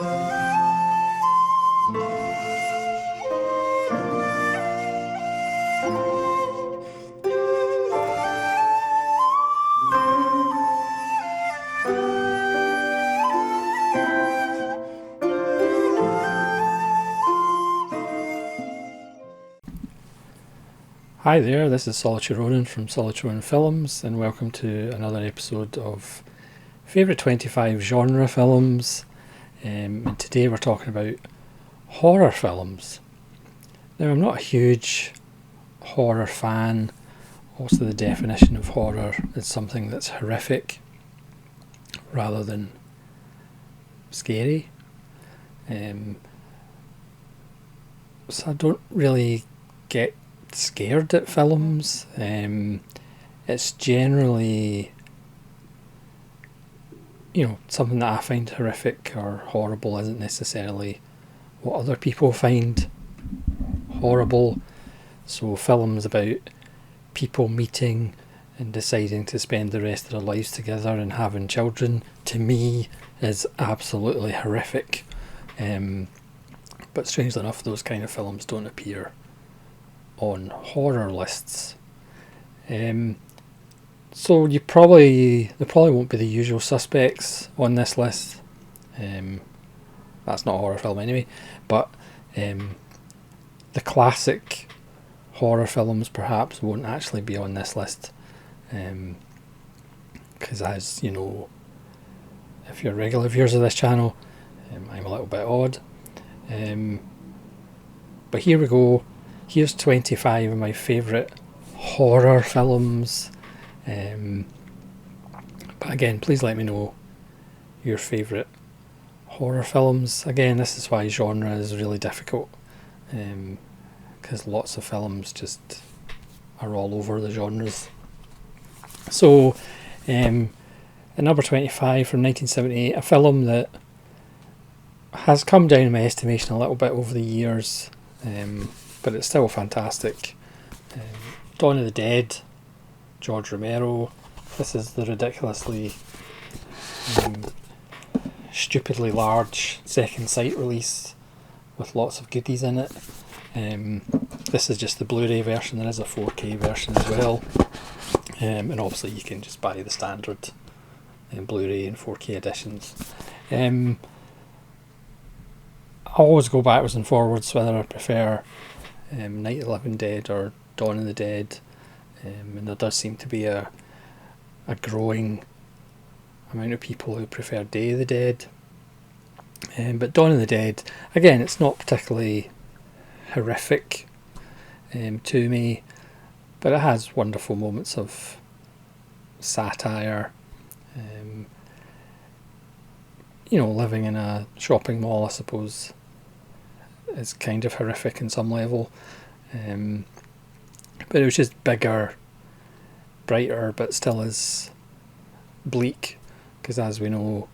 Hi there, this is Solitude Ronan from Solitude Ronan Films, and welcome to another episode of Favourite 25 Genre Films. And today we're talking about horror films. Now, I'm not a huge horror fan. Also, the definition of horror is something that's horrific rather than scary. So I don't really get scared at films. It's generally, something that I find horrific or horrible isn't necessarily what other people find horrible. So films about people meeting and deciding to spend the rest of their lives together and having children, to me, is absolutely horrific. But strangely enough, those kind of films don't appear on horror lists. So there probably won't be the usual suspects on this list. That's not a horror film anyway, but the classic horror films perhaps won't actually be on this list, because as you know, if you're regular viewers of this channel, I'm a little bit odd. But here we go. Here's 25 of my favourite horror films. But again, please let me know your favourite horror films. Again, this is why genre is really difficult, because lots of films just are all over the genres. So, at number 25 from 1978, a film that has come down in my estimation a little bit over the years, but it's still fantastic. Dawn of the Dead, George Romero. This is the ridiculously stupidly large second sight release with lots of goodies in it. This is just the Blu-ray version. There is a 4K version as well, and obviously you can just buy the standard Blu-ray and 4K editions. I always go backwards and forwards whether I prefer Night of the Living Dead or Dawn of the Dead, and there does seem to be a growing amount of people who prefer Day of the Dead. But Dawn of the Dead, again, it's not particularly horrific to me, but it has wonderful moments of satire. Living in a shopping mall, I suppose, is kind of horrific in some level. But it was just bigger, brighter, but still is bleak, because as we know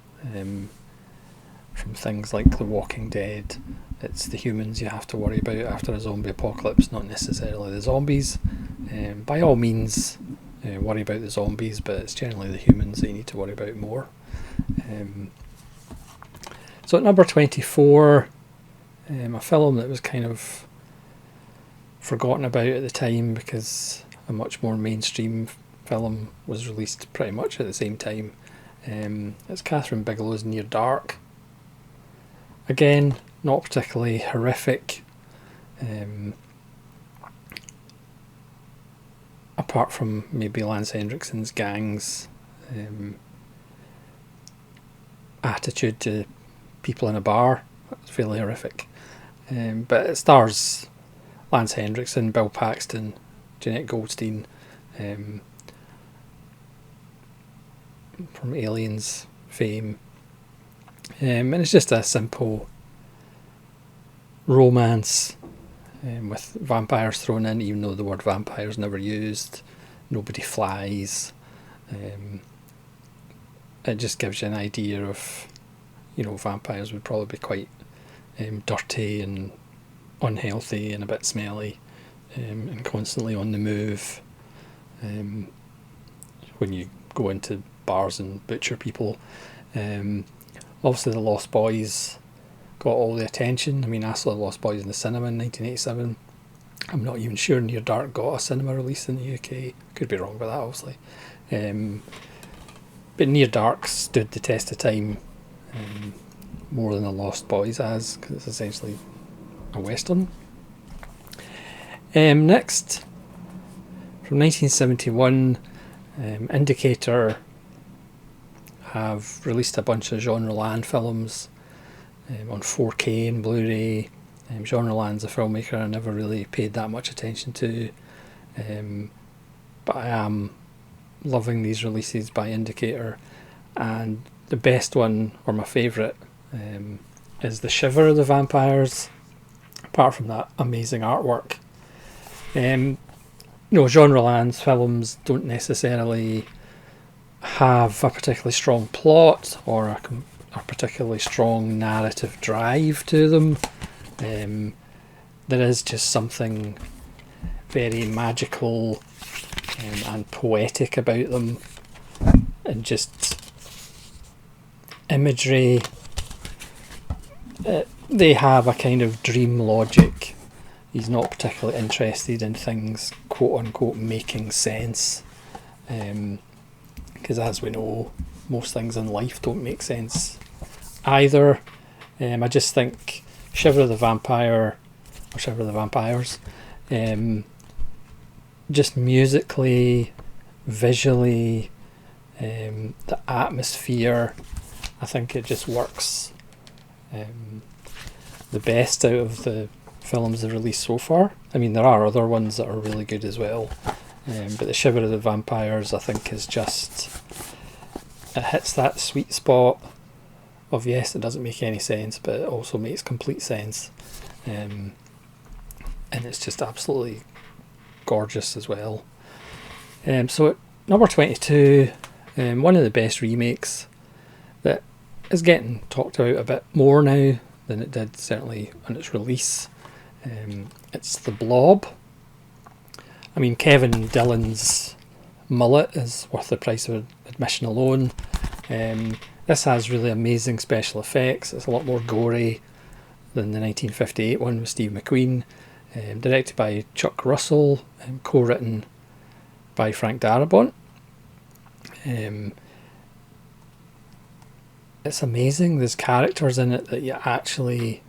from things like The Walking Dead, it's the humans you have to worry about after a zombie apocalypse, not necessarily the zombies. By all means, worry about the zombies, but it's generally the humans that you need to worry about more. So at number 24, a film that was kind of forgotten about at the time because a much more mainstream film was released pretty much at the same time. It's Catherine Bigelow's Near Dark. Again, not particularly horrific, apart from maybe Lance Henriksen's gang's attitude to people in a bar. It's fairly horrific. But it stars Lance Henriksen, Bill Paxton, Jeanette Goldstein, from Aliens fame. And it's just a simple romance with vampires thrown in, even though the word vampire is never used. Nobody flies. It just gives you an idea of, vampires would probably be quite dirty and unhealthy and a bit smelly, and constantly on the move. When you go into bars and butcher people. Obviously the Lost Boys got all the attention. I mean, I saw Lost Boys in the cinema in 1987. I'm not even sure Near Dark got a cinema release in the UK. Could be wrong about that, obviously. But Near Dark stood the test of time more than the Lost Boys has, because it's essentially a western. Next, from 1971, Indicator have released a bunch of Genreland films on 4K and Blu-ray. Genreland's a filmmaker I never really paid that much attention to, but I am loving these releases by Indicator, and the best one, or my favourite, is the Shiver of the Vampires, apart from that amazing artwork. Genreland's films don't necessarily have a particularly strong plot or a particularly strong narrative drive to them. There is just something very magical and poetic about them, and just imagery. They have a kind of dream logic. He's not particularly interested in things quote unquote making sense, because as we know, most things in life don't make sense either. I just think Shiver of the Vampire, or Shiver of the Vampires, just musically, visually, the atmosphere, I think it just works the best out of the films they've released so far. I mean, there are other ones that are really good as well, but the Shiver of the Vampires, I think, is just, it hits that sweet spot of, yes, it doesn't make any sense, but it also makes complete sense, and it's just absolutely gorgeous as well. So at number 22, one of the best remakes that is getting talked about a bit more now than it did certainly on its release. It's the Blob. I mean, Kevin Dillon's mullet is worth the price of admission alone. This has really amazing special effects. It's a lot more gory than the 1958 one with Steve McQueen. Directed by Chuck Russell, co-written by Frank Darabont. It's amazing. There's characters in it that you actually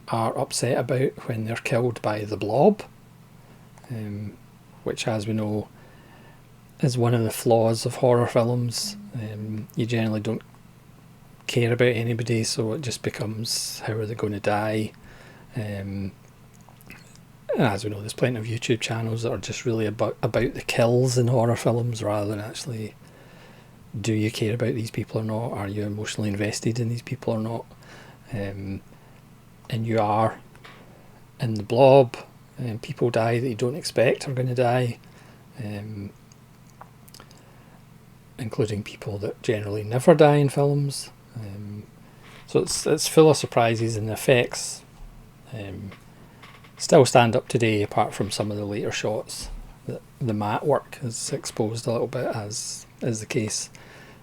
are upset about when they're killed by the Blob, which, as we know, is one of the flaws of horror films. You generally don't care about anybody, so it just becomes, how are they going to die? And as we know, there's plenty of YouTube channels that are just really about the kills in horror films, rather than actually, do you care about these people or not? Are you emotionally invested in these people or not? And you are. In the Blob, people die that you don't expect are going to die, including people that generally never die in films. So it's full of surprises, and the effects still stand up today, apart from some of the later shots. The matte work is exposed a little bit, as is the case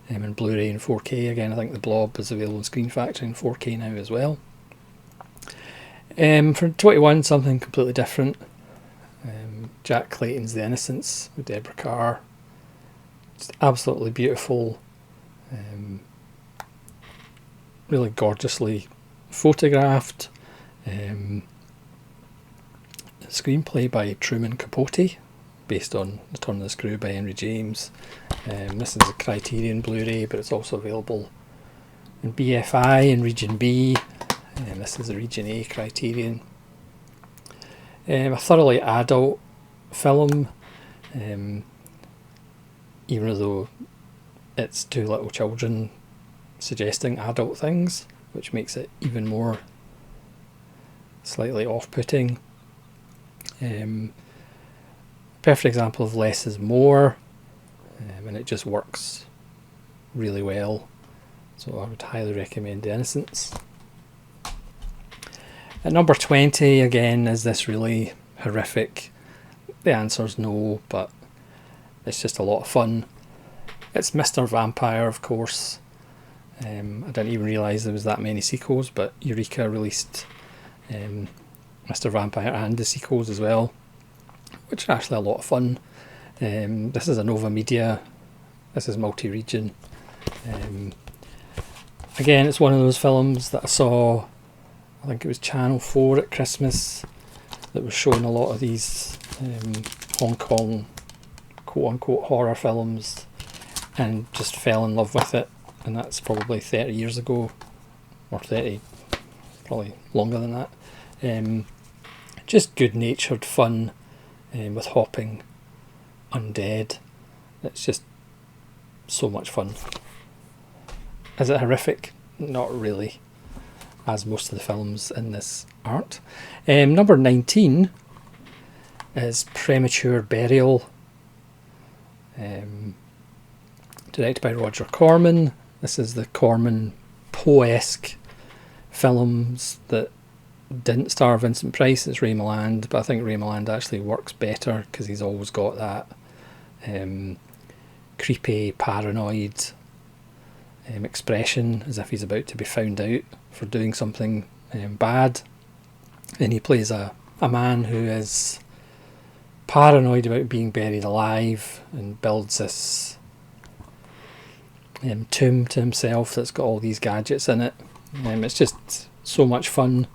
in Blu-ray and 4K. Again, I think the Blob is available in Screen Factory in 4K now as well. For 21, something completely different. Jack Clayton's The Innocence with Deborah Kerr. Just absolutely beautiful. Really gorgeously photographed. Screenplay by Truman Capote, based on The Turn of the Screw by Henry James. This is a Criterion Blu-ray, but it's also available in BFI and Region B. This is the Region A Criterion. A thoroughly adult film, even though it's two little children suggesting adult things, which makes it even more slightly off-putting. Perfect example of less is more, and it just works really well, so I would highly recommend The Innocence. At number 20, again, is this really horrific? The answer's no, but it's just a lot of fun. It's Mr. Vampire, of course. I didn't even realise there was that many sequels, but Eureka released Mr. Vampire and the sequels as well, which are actually a lot of fun. This is a Nova Media, this is multi-region. Again, it's one of those films that I saw, I think it was Channel 4 at Christmas, that was showing a lot of these Hong Kong quote-unquote horror films, and just fell in love with it. And that's probably 30 years ago, or 30, probably longer than that. Just good-natured fun with hopping undead. It's just so much fun. Is it horrific? Not really, as most of the films in this aren't. Number 19 is Premature Burial, directed by Roger Corman. This is the Corman Poe-esque films that didn't star Vincent Price. It's Ray Milland, but I think Ray Milland actually works better because he's always got that creepy, paranoid expression, as if he's about to be found out for doing something bad. And he plays a man who is paranoid about being buried alive and builds this tomb to himself that's got all these gadgets in it. It's just so much fun.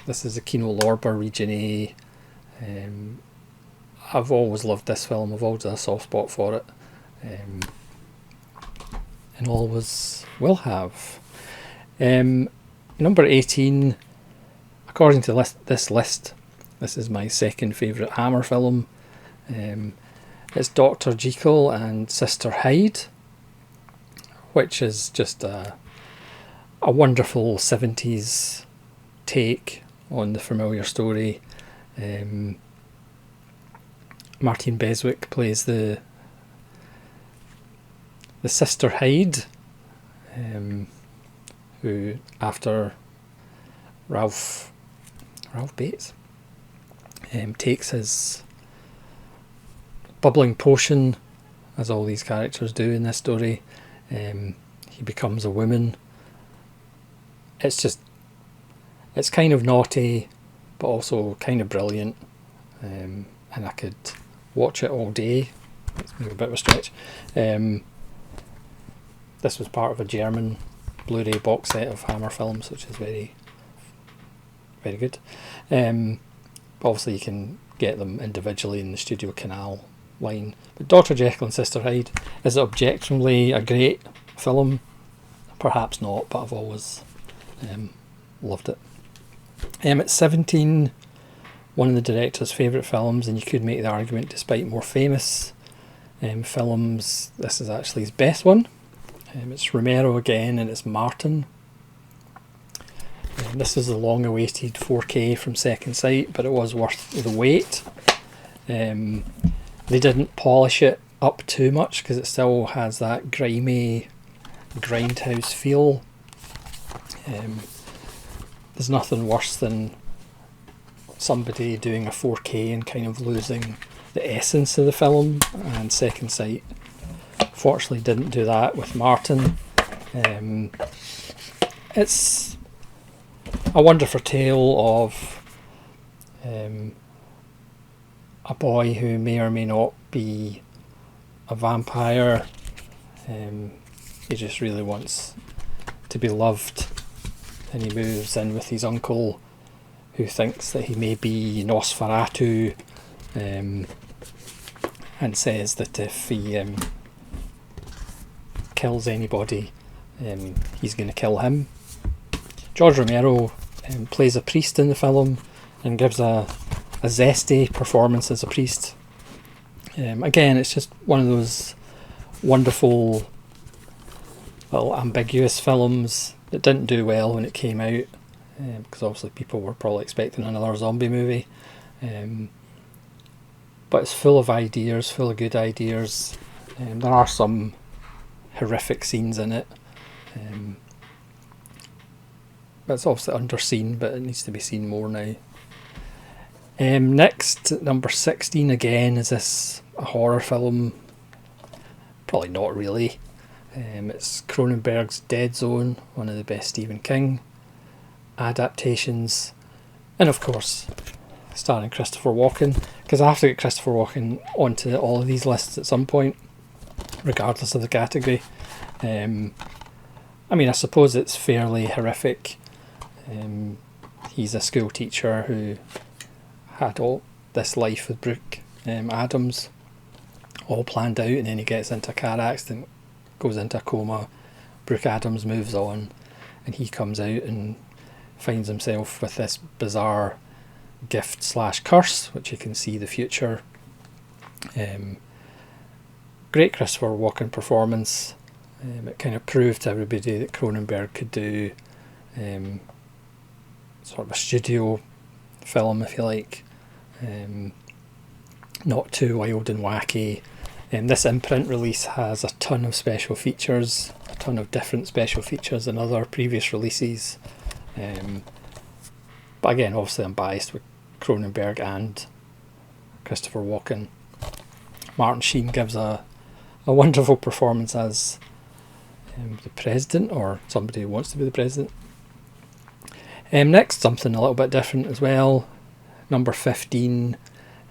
This is the Kino Lorber Region A. I've always loved this film. I've always had a soft spot for it, and always will have. Number 18, according to this list, this is my second favourite Hammer film. It's Dr. Jekyll and Sister Hyde, which is just a wonderful 70s take on the familiar story. Martin Beswick plays the Sister Hyde, who, after Ralph Bates takes his bubbling potion, as all these characters do in this story, he becomes a woman. It's kind of naughty, but also kind of brilliant, and I could watch it all day. It's maybe a bit of a stretch. This was part of a German Blu-ray box set of Hammer films, which is very, very good. Obviously you can get them individually in the Studio Canal line. But Dr. Jekyll and Sister Hyde is objectively a great film. Perhaps not, but I've always loved it. At 17, one of the director's favourite films, and you could make the argument despite more famous films, this is actually his best one. It's Romero again, and it's Martin. This is the long-awaited 4K from Second Sight, but it was worth the wait. They didn't polish it up too much because it still has that grimy grindhouse feel. There's nothing worse than somebody doing a 4K and kind of losing the essence of the film, and Second Sight fortunately didn't do that with Martin. It's a wonderful tale of a boy who may or may not be a vampire. He just really wants to be loved, and he moves in with his uncle, who thinks that he may be Nosferatu, and says that if he kills anybody, he's going to kill him. George Romero plays a priest in the film and gives a zesty performance as a priest. Again, it's just one of those wonderful little ambiguous films that didn't do well when it came out, because obviously people were probably expecting another zombie movie, but it's full of ideas, full of good ideas. There are some horrific scenes in it, but it's obviously underseen, but it needs to be seen more now. Next, number 16 again, is this a horror film? Probably not really. It's Cronenberg's Dead Zone, one of the best Stephen King adaptations, and of course starring Christopher Walken, because I have to get Christopher Walken onto all of these lists at some point, regardless of the category. I mean, I suppose it's fairly horrific. He's a school teacher who had all this life with Brooke Adams all planned out, and then he gets into a car accident, goes into a coma. Brooke Adams moves on, and he comes out and finds himself with this bizarre gift / curse, which you can see the future. Great Christopher Walken performance. It kind of proved to everybody that Cronenberg could do sort of a studio film, if you like, not too wild and wacky. This imprint release has a ton of special features, a ton of different special features than other previous releases. But again, obviously I'm biased with Cronenberg and Christopher Walken. Martin Sheen gives a wonderful performance as the president, or somebody who wants to be the president. Next, something a little bit different as well. Number 15,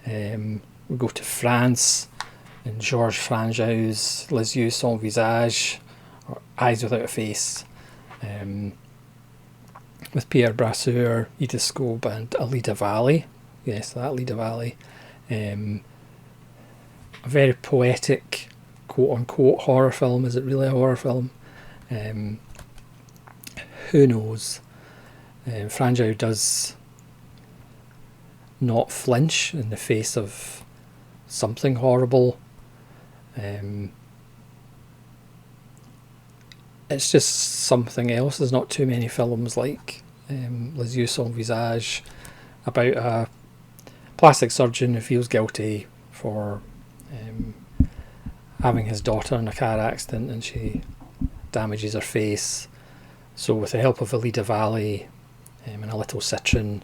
we go to France, and Georges Franju's Les Yeux Sans Visage, or Eyes Without a Face, with Pierre Brasseur, Edith Scope and Alida Valli. Yes, that Alida Valli. A very poetic, quote-unquote, horror film. Is it really a horror film? Who knows? Franju does not flinch in the face of something horrible. It's just something else. There's not too many films like Les Yeux Sans Visage, about a plastic surgeon who feels guilty for having his daughter in a car accident, and she damages her face. So with the help of Alida Valli and a little Citroen,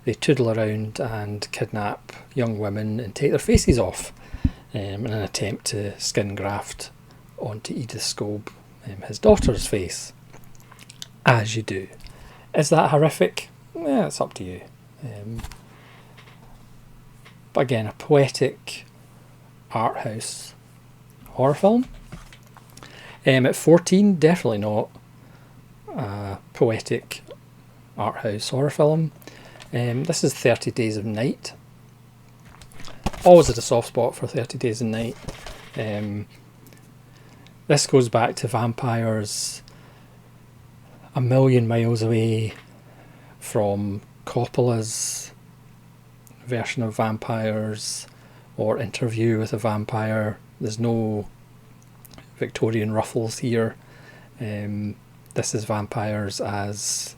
they toodle around and kidnap young women and take their faces off in an attempt to skin graft onto Edith Scope his daughter's face, as you do. Is that horrific? Yeah, it's up to you. But again, a poetic art house horror film. At 14, definitely not a poetic art house horror film. This is 30 Days of Night. Always had a soft spot for 30 Days of Night. This goes back to vampires a million miles away from Coppola's version of vampires or Interview with a Vampire. There's no Victorian ruffles here. This is vampires as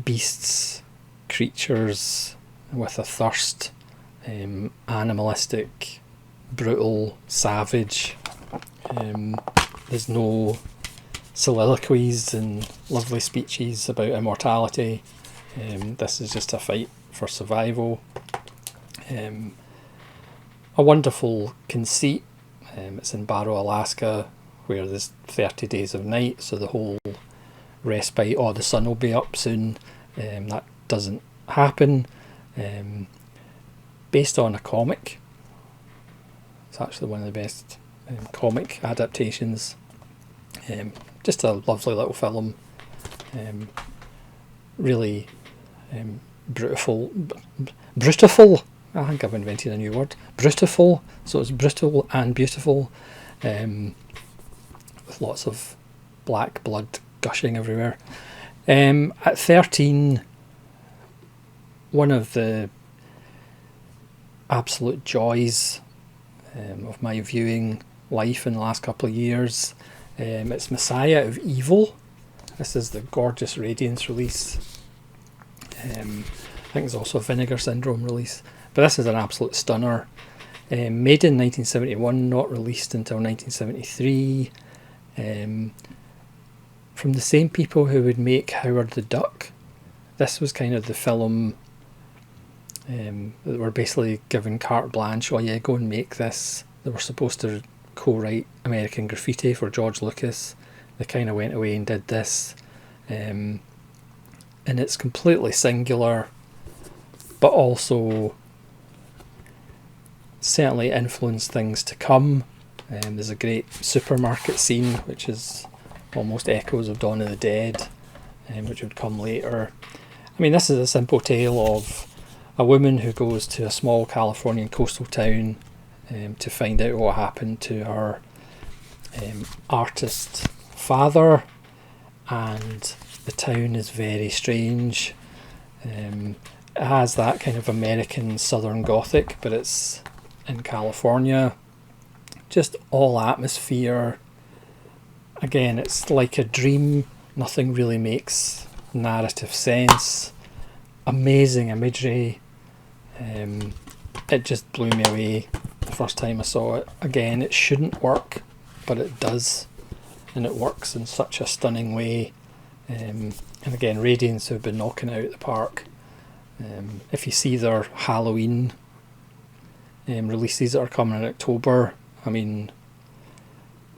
beasts, creatures with a thirst, animalistic, brutal, savage. There's no soliloquies and lovely speeches about immortality. This is just a fight for survival. A wonderful conceit. It's in Barrow, Alaska, where there's 30 days of night, so the whole respite, the sun will be up soon, that doesn't happen. Based on a comic. It's actually one of the best comic adaptations. Just a lovely little film. Really brutal. I think I've invented a new word. Brutiful. So it's brutal and beautiful, with lots of black blood gushing everywhere. At 13, one of the absolute joys of my viewing life in the last couple of years. It's Messiah of Evil. This is the Gorgeous Radiance release. I think there's also a Vinegar Syndrome release, but this is an absolute stunner. Made in 1971, not released until 1973. From the same people who would make Howard the Duck. This was kind of the film that were basically given carte blanche. Oh yeah, go and make this. They were supposed to co-write American Graffiti for George Lucas. They kind of went away and did this. And it's completely singular, but also certainly influenced things to come. There's a great supermarket scene, which is almost echoes of Dawn of the Dead, which would come later. I mean, this is a simple tale of a woman who goes to a small Californian coastal town to find out what happened to her artist father, and the town is very strange. It has that kind of American Southern Gothic, but it's in California. Just all atmosphere. Again, it's like a dream. Nothing really makes narrative sense. Amazing imagery. It just blew me away the first time I saw it. Again, it shouldn't work, but it does, and it works in such a stunning way. And again, Radiance have been knocking it out of the park. If you see their Halloween releases that are coming in October, I mean,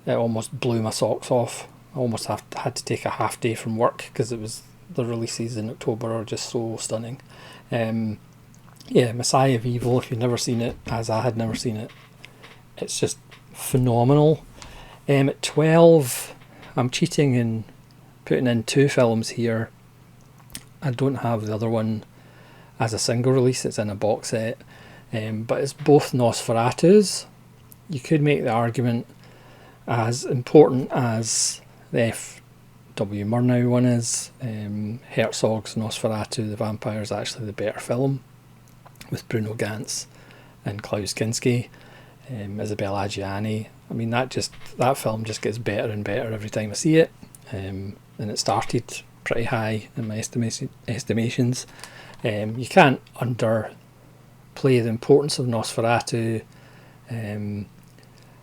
it almost blew my socks off. I almost had to take a half day from work because the releases in October are just so stunning. Messiah of Evil, if you've never seen it, as I had never seen it, it's just phenomenal. At 12, I'm cheating and putting in 2 films here. I don't have the other one as a single release, it's in a box set, but it's both Nosferatus. You could make the argument, as important as the F.W. Murnau one is, Herzog's Nosferatu the Vampire is actually the better film, with Bruno Ganz and Klaus Kinski, Isabelle Adjani. I mean, that film just gets better and better every time I see it, and it started pretty high in my estimations. You can't underplay the importance of Nosferatu,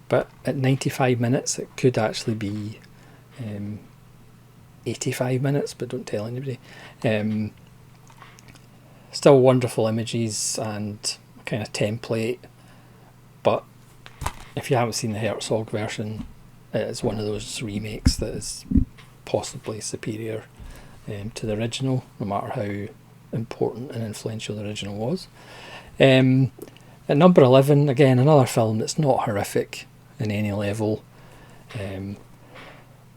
but at 95 minutes it could actually be 85 minutes, but don't tell anybody. Still wonderful images and kind of template, but if you haven't seen the Herzog version, it's one of those remakes that is possibly superior to the original, no matter how important and influential the original was. At number 11, again, another film that's not horrific in any level,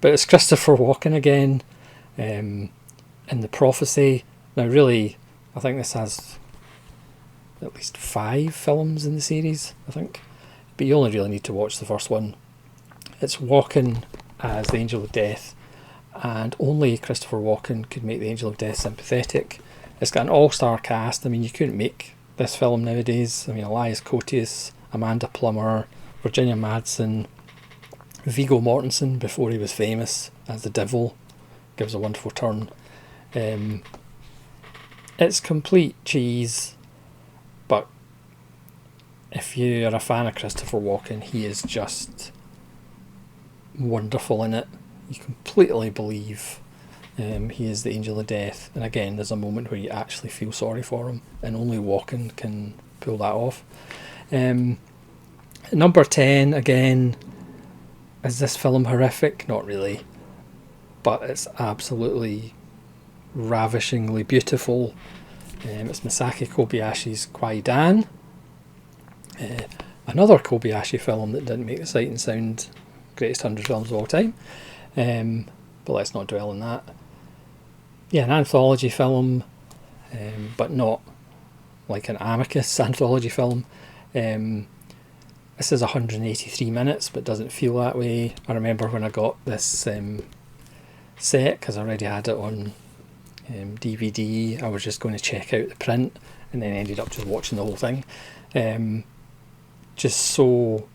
but it's Christopher Walken again, in The Prophecy. Now really, I think this has at least 5 films in the series, I think, but you only really need to watch the first one. It's Walken as the Angel of Death, and only Christopher Walken could make the Angel of Death sympathetic. It's got an all-star cast. I mean, you couldn't make this film nowadays. I mean, Elias Koteas, Amanda Plummer, Virginia Madsen, Viggo Mortensen before he was famous as the Devil gives a wonderful turn. It's complete cheese, but if you're a fan of Christopher Walken, he is just wonderful in it. You completely believe he is the Angel of Death, and again, there's a moment where you actually feel sorry for him, and only Walken can pull that off. Number 10, again, is this film horrific? Not really, but it's absolutely ravishingly beautiful. It's Masaki Kobayashi's Kwaidan, another Kobayashi film that didn't make the Sight and Sound Greatest 100 Films of All Time, but let's not dwell on that. Yeah, an anthology film, but not like an Amicus anthology film. This is 183 minutes, but doesn't feel that way. I remember when I got this set, because I already had it on DVD, I was just going to check out the print, and then ended up just watching the whole thing. Just so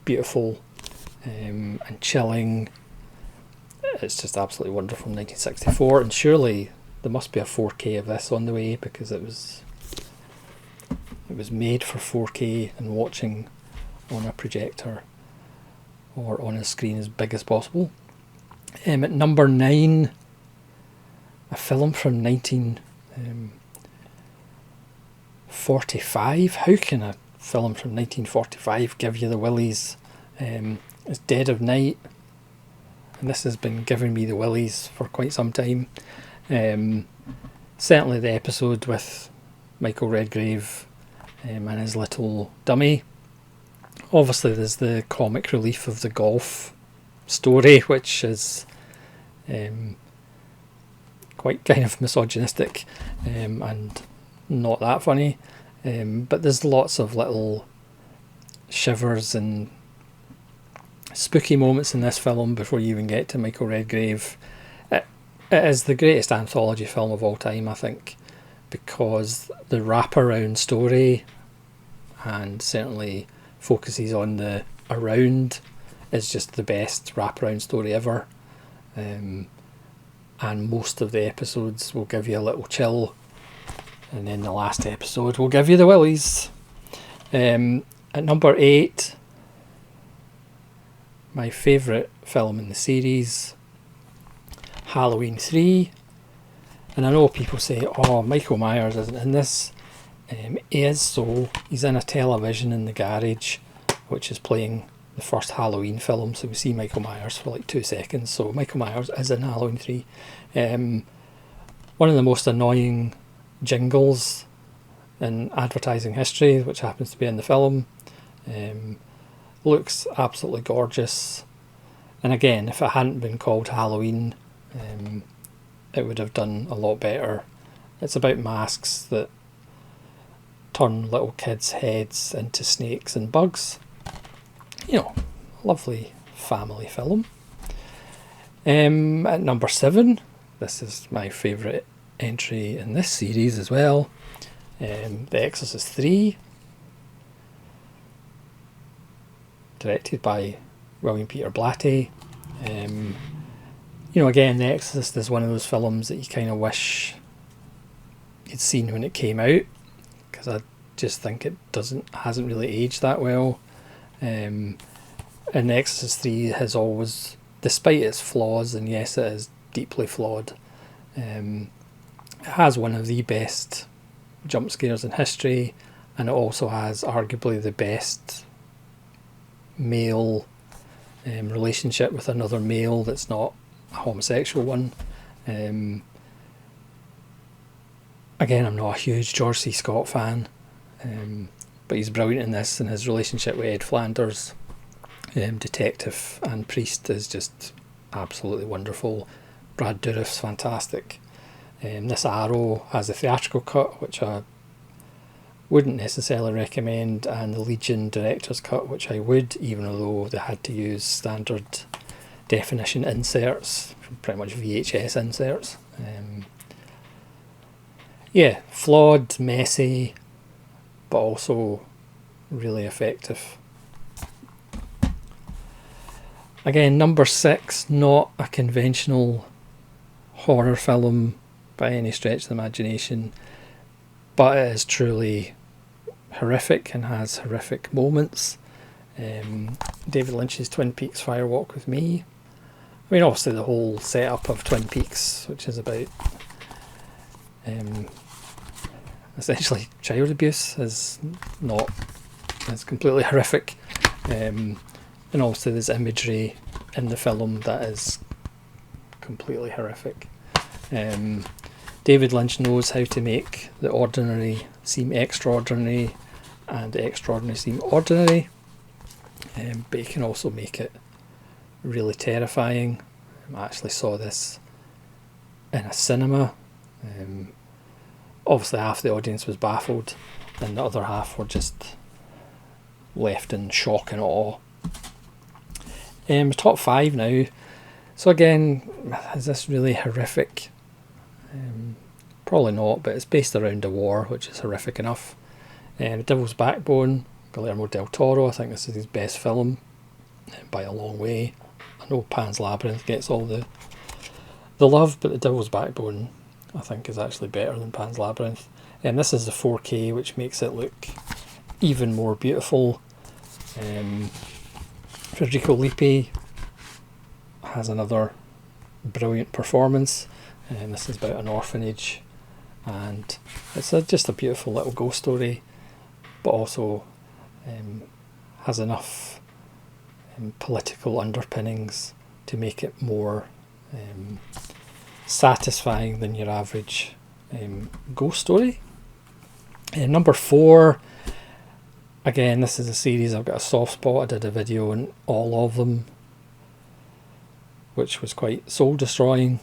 beautiful and chilling. It's just absolutely wonderful. 1964, and surely there must be a 4K of this on the way, because it was made for 4K and watching on a projector or on a screen as big as possible. At number 9, a film from 1945. How can a film from 1945 give you the willies? It's Dead of Night, and this has been giving me the willies for quite some time. Certainly the episode with Michael Redgrave and his little dummy. Obviously there's the comic relief of the golf story, which is quite kind of misogynistic and not that funny. But there's lots of little shivers and spooky moments in this film before you even get to Michael Redgrave. It is the greatest anthology film of all time, I think, because the wraparound story, and certainly focuses on the around, is just the best wraparound story ever. And most of the episodes will give you a little chill, and then the last episode will give you the willies. At number 8, my favourite film in the series, Halloween 3. And I know people say, oh, Michael Myers isn't in this. He is, so he's in a television in the garage which is playing the first Halloween film, so we see Michael Myers for like 2 seconds. So Michael Myers is in Halloween 3. One of the most annoying jingles in advertising history, which happens to be in the film. Looks absolutely gorgeous, and again, if it hadn't been called Halloween, it would have done a lot better. It's about masks that turn little kids' heads into snakes and bugs. You know, lovely family film. At number 7, this is my favourite entry in this series as well, The Exorcist 3, directed by William Peter Blatty. You know, again, The Exorcist is one of those films that you kind of wish you'd seen when it came out, because I just think it hasn't really aged that well. And The Exorcist 3 has always, despite its flaws, and yes, it is deeply flawed, it has one of the best jump scares in history, and it also has arguably the best male relationship with another male that's not a homosexual one. Again, I'm not a huge George C. Scott fan, but he's brilliant in this, and his relationship with Ed Flanders, detective and priest, is just absolutely wonderful. Brad Dourif's fantastic. This Arrow has a theatrical cut, which I wouldn't necessarily recommend, and the Legion director's cut, which I would, even though they had to use standard definition inserts, pretty much VHS inserts. Yeah, flawed, messy, but also really effective. Again, number 6, not a conventional horror film by any stretch of the imagination, but it is truly horrific and has horrific moments. David Lynch's Twin Peaks Fire Walk with Me. I mean, obviously the whole setup of Twin Peaks, which is about essentially child abuse, is completely horrific. And also there's imagery in the film that is completely horrific. David Lynch knows how to make the ordinary seem extraordinary and the extraordinary seem ordinary, but he can also make it really terrifying. I actually saw this in a cinema. Obviously half the audience was baffled and the other half were just left in shock and awe. Top 5 now. So again, is this really horrific? Probably not, but it's based around a war, which is horrific enough. Devil's Backbone, Guillermo del Toro. I think this is his best film by a long way. I know Pan's Labyrinth gets all the love, but The Devil's Backbone, I think, is actually better than Pan's Labyrinth. And this is the 4K, which makes it look even more beautiful. Federico Lippi has another brilliant performance, and this is about an orphanage, and it's just a beautiful little ghost story, but also has enough political underpinnings to make it more satisfying than your average ghost story. Number 4, again, this is a series I've got a soft spot. I did a video on all of them, which was quite soul destroying,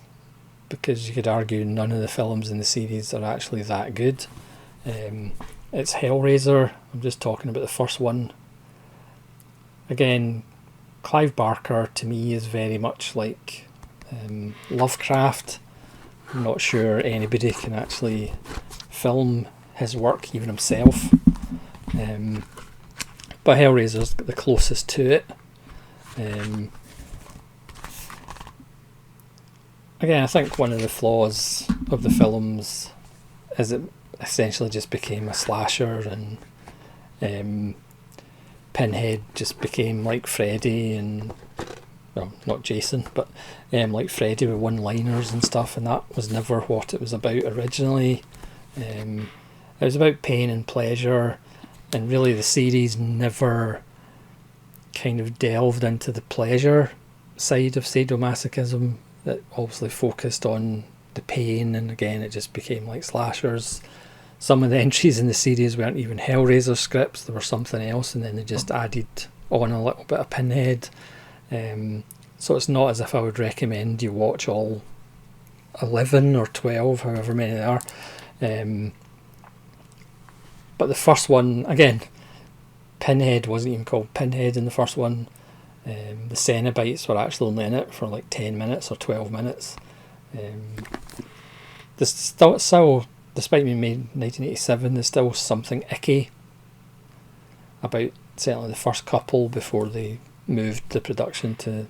because you could argue none of the films in the series are actually that good. It's Hellraiser. I'm just talking about the first one. Again, Clive Barker to me is very much like Lovecraft. I'm not sure anybody can actually film his work, even himself. But Hellraiser's the closest to it. Again, I think one of the flaws of the films is it essentially just became a slasher, and Pinhead just became like Freddy, and well, not Jason, but like Freddy with one-liners and stuff, and that was never what it was about originally. It was about pain and pleasure, and really the series never kind of delved into the pleasure side of sadomasochism. That obviously focused on the pain, and again it just became like slashers. Some of the entries in the series weren't even Hellraiser scripts, they were something else, and then they just added on a little bit of Pinhead. So it's not as if I would recommend you watch all 11 or 12, however many there are. But the first one, again, Pinhead wasn't even called Pinhead in the first one. The Cenobites were actually only in it for like 10 minutes or 12 minutes. There's still, despite being made in 1987, there's still something icky about certainly the first couple before they moved the production to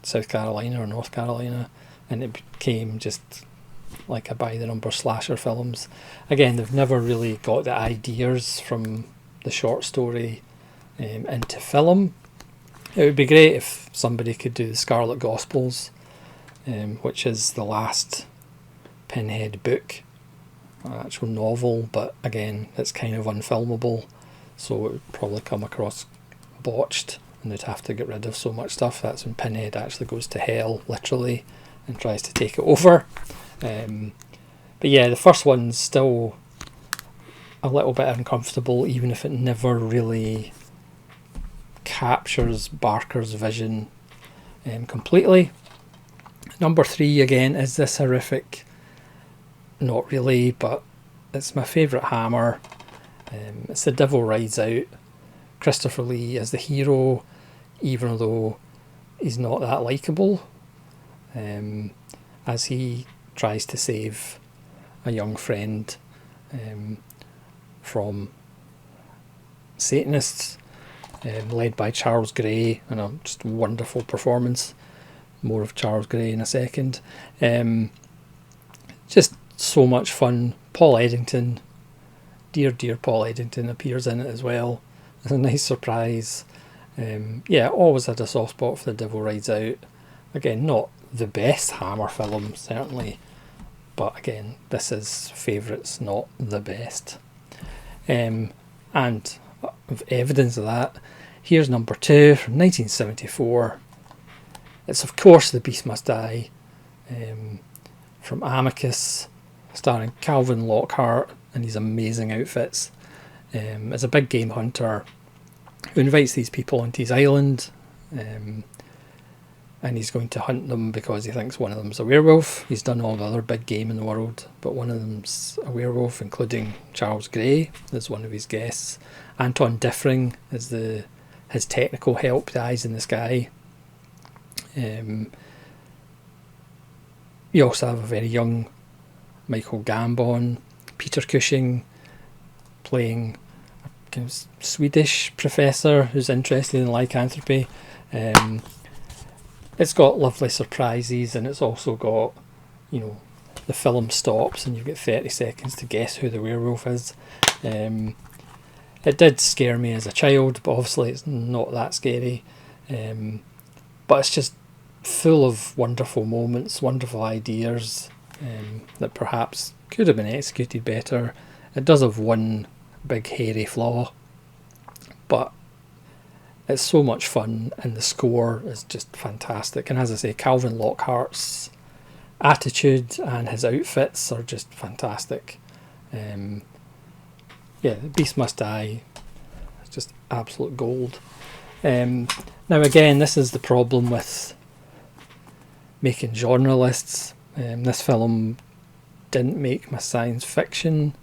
South Carolina or North Carolina, and it became just like a by the number slasher films. Again, they've never really got the ideas from the short story into film. It would be great if somebody could do the Scarlet Gospels, which is the last Pinhead book, an actual novel, but again it's kind of unfilmable, so it would probably come across botched, and they'd have to get rid of so much stuff. That's when Pinhead actually goes to hell, literally, and tries to take it over. But yeah, the first one's still a little bit uncomfortable, even if it never really captures Barker's vision completely. Number 3, again, is this horrific? Not really, but it's my favourite Hammer. It's The Devil Rides Out. Christopher Lee is the hero, even though he's not that likeable, as he tries to save a young friend from Satanists, led by Charles Gray, and a just wonderful performance. More of Charles Gray in a second. Just so much fun. Paul Eddington, dear Paul Eddington, appears in it as well. It's a nice surprise. Yeah, always had a soft spot for The Devil Rides Out. Again, not the best Hammer film, certainly, but again, this is favourites, not the best. And of evidence of that, here's number 2 from 1974. It's of course The Beast Must Die, from Amicus, starring Calvin Lockhart and his amazing outfits. As a big game hunter who invites these people onto his island, and he's going to hunt them because he thinks one of them's a werewolf. He's done all the other big game in the world, but one of them's a werewolf, including Charles Gray as one of his guests. Anton Diffring is his technical help, the eyes in the sky. You also have a very young Michael Gambon, Peter Cushing playing a kind of Swedish professor who's interested in lycanthropy. It's got lovely surprises, and it's also got, the film stops and you get 30 seconds to guess who the werewolf is. It did scare me as a child, but obviously it's not that scary. But it's just full of wonderful moments, wonderful ideas that perhaps could have been executed better. It does have one big hairy flaw, but It's so much fun, and the score is just fantastic. And as I say, Calvin Lockhart's attitude and his outfits are just fantastic. Yeah, The Beast Must Die. It's just absolute gold. Now again, this is the problem with making genre lists. This film didn't make my science fiction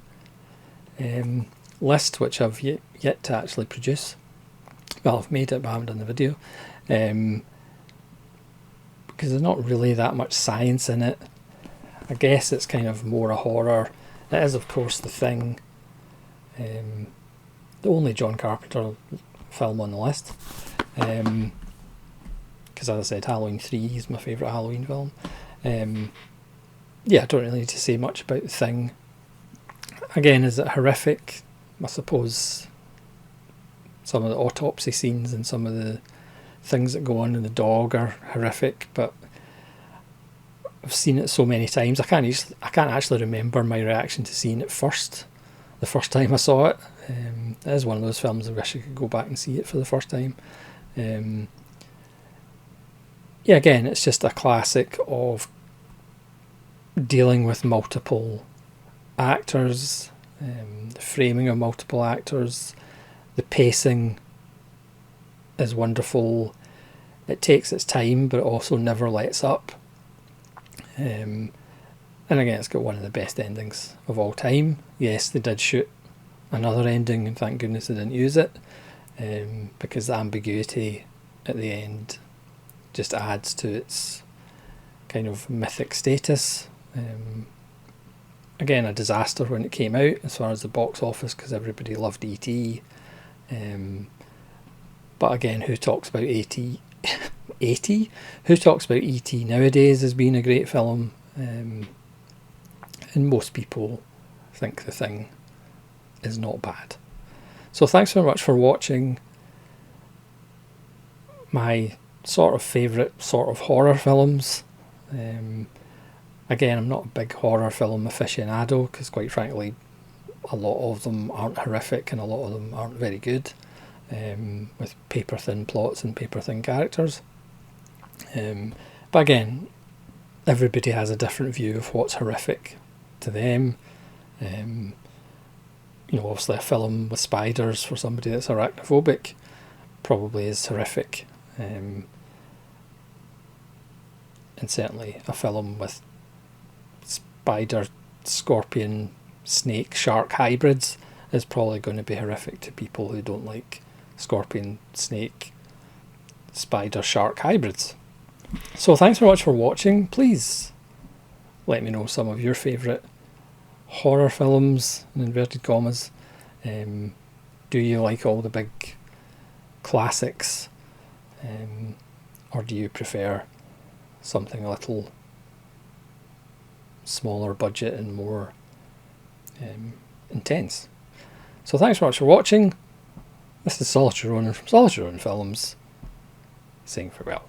list, which I've yet to actually produce. Well, I've made it, but I haven't done the video. Because there's not really that much science in it. I guess it's kind of more a horror. It is, of course, The Thing. The only John Carpenter film on the list. Because as I said, Halloween 3 is my favourite Halloween film. Yeah, I don't really need to say much about The Thing. Again, is it horrific? I suppose some of the autopsy scenes and some of the things that go on in the dog are horrific, but I've seen it so many times. I can't actually remember my reaction to seeing it the first time I saw it. It is one of those films I wish I could go back and see it for the first time. Yeah, again, it's just a classic of dealing with multiple actors, the framing of multiple actors, the pacing is wonderful. It takes its time, but it also never lets up. And again, it's got one of the best endings of all time. Yes, they did shoot another ending, and thank goodness they didn't use it, because the ambiguity at the end just adds to its kind of mythic status. Again, a disaster when it came out as far as the box office, because everybody loved E.T. But again, who talks about E.T.? Who talks about E.T. nowadays as being a great film? And most people think The Thing is not bad. So thanks very much for watching my sort of favourite sort of horror films. Again, I'm not a big horror film aficionado, because quite frankly a lot of them aren't horrific and a lot of them aren't very good, with paper thin plots and paper thin characters. But again, everybody has a different view of what's horrific to them. Obviously a film with spiders for somebody that's arachnophobic probably is horrific. And certainly a film with spider, scorpion, snake, shark hybrids is probably going to be horrific to people who don't like scorpion, snake, spider, shark hybrids. So thanks very much for watching. Please let me know some of your favourite horror films, in inverted commas. Do you like all the big classics, or do you prefer something a little smaller budget and more intense? So thanks very much for watching. This is Solitary Ronin from Solitary Ronin Films, saying farewell.